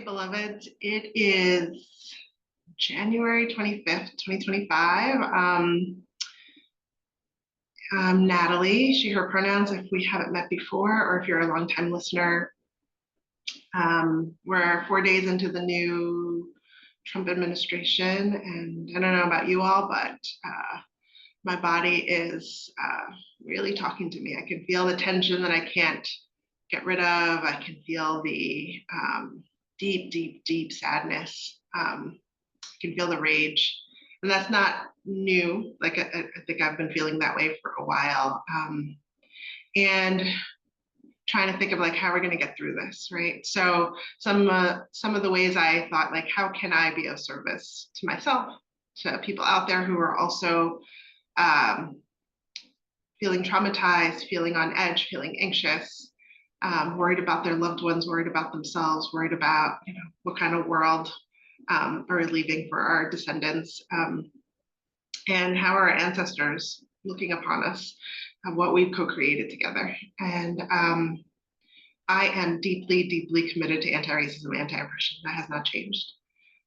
Beloved, it is January 25th, 2025. I'm Natalie, she, her pronouns if we haven't met before, or if you're a longtime listener. We're 4 days into the new Trump administration, and I don't know about you all, but my body is really talking to me. I can feel the tension that I can't get rid of. I can feel the deep, deep, deep sadness. I can feel the rage. And that's not new. Like I think I've been feeling that way for a while. And trying to think of like how we're going to get through this, right? So some of the ways I thought, like, how can I be of service to myself, to people out there who are also um, feeling traumatized, feeling on edge, feeling anxious, worried about their loved ones, worried about themselves, worried about, what kind of world are we leaving for our descendants, and how are our ancestors looking upon us, what we've co-created together. And I am deeply, deeply committed to anti-racism, anti-oppression. That has not changed.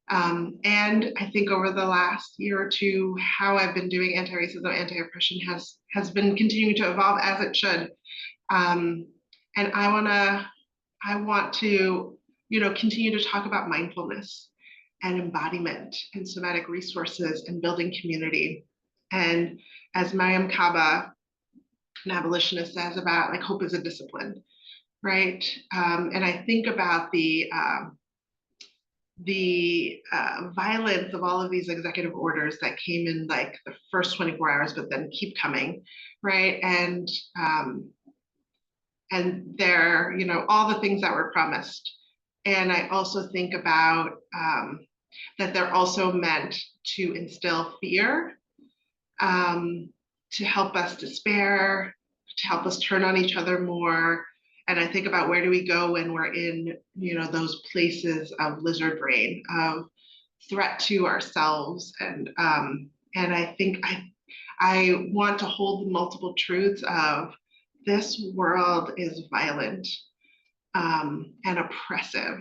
And I think over the last year or two, how I've been doing anti-racism, anti-oppression has been continuing to evolve, as it should. And I want to, continue to talk about mindfulness and embodiment and somatic resources and building community. And as Mayim Kaba, an abolitionist, says about like hope is a discipline, right? And I think about the violence of all of these executive orders that came in like the first 24 hours, but then keep coming, right? And they're, all the things that were promised. And I also think about that they're also meant to instill fear, to help us despair, to help us turn on each other more. And I think about where do we go when we're in, those places of lizard brain, of threat to ourselves. And I think I want to hold the multiple truths of this world is violent and oppressive.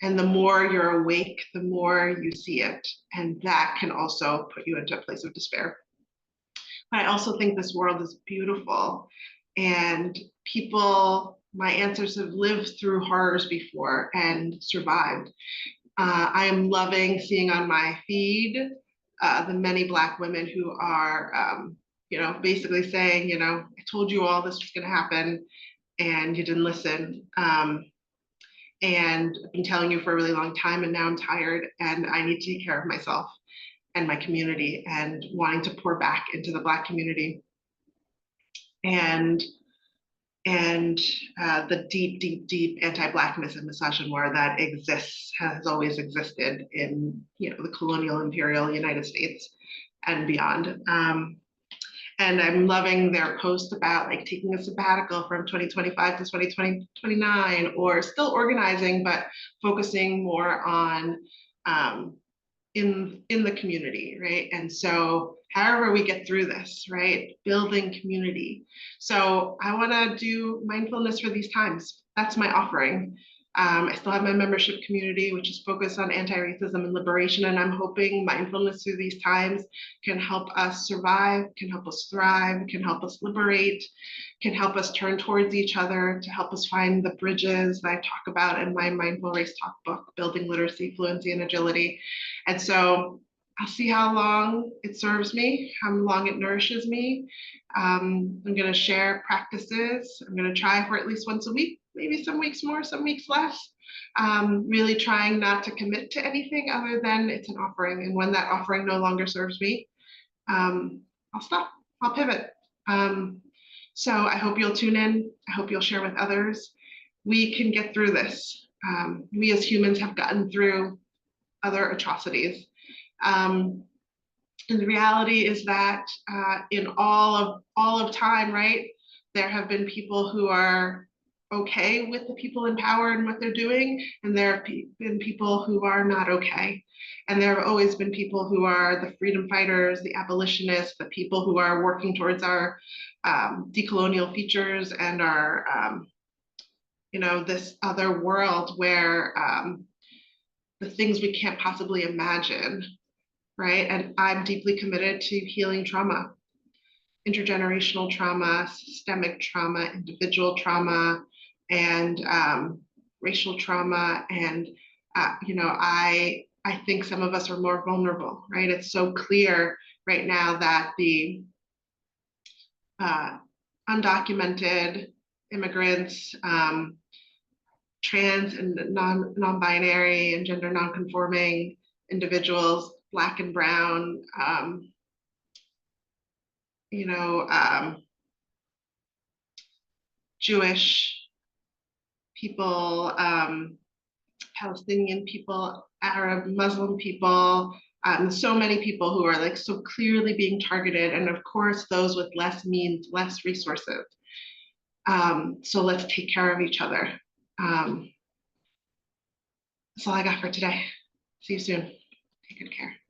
And the more you're awake, the more you see it. And that can also put you into a place of despair. But I also think this world is beautiful. And people, my ancestors have lived through horrors before and survived. I am loving seeing on my feed the many Black women who are, basically saying, I told you all this was going to happen and you didn't listen. And I've been telling you for a really long time, and now I'm tired and I need to take care of myself and my community, and wanting to pour back into the Black community. And the deep, deep, deep anti-Blackness and misogynoir that has always existed in, the colonial imperial United States and beyond. And I'm loving their post about like taking a sabbatical from 2025 to 2029, or still organizing, but focusing more on in the community, right? And so however we get through this, right? Building community. So I want to do mindfulness for these times. That's my offering. I still have my membership community, which is focused on anti-racism and liberation. And I'm hoping mindfulness through these times can help us survive, can help us thrive, can help us liberate, can help us turn towards each other, to help us find the bridges that I talk about in my Mindful Race Talk book, Building Literacy, Fluency, and Agility. And so I'll see how long it serves me, how long it nourishes me. I'm going to share practices. I'm going to try for at least once a week, maybe some weeks more, some weeks less. Really trying not to commit to anything other than it's an offering. And when that offering no longer serves me, I'll stop, I'll pivot. So I hope you'll tune in. I hope you'll share with others. We can get through this. We as humans have gotten through other atrocities. And the reality is that in all of time, right, there have been people who are okay with the people in power and what they're doing, and there have been people who are not okay. And there have always been people who are the freedom fighters, the abolitionists, the people who are working towards our decolonial futures and our this other world where the things we can't possibly imagine, right? And I'm deeply committed to healing trauma, intergenerational trauma, systemic trauma, individual trauma, and racial trauma. And I think some of us are more vulnerable, right? It's so clear right now that the undocumented immigrants, trans and non-binary and gender non-conforming individuals, Black and brown, Jewish people, Palestinian people, Arab, Muslim people, so many people who are like so clearly being targeted, and of course those with less means, less resources. So let's take care of each other. That's all I got for today. See you soon. Take good care.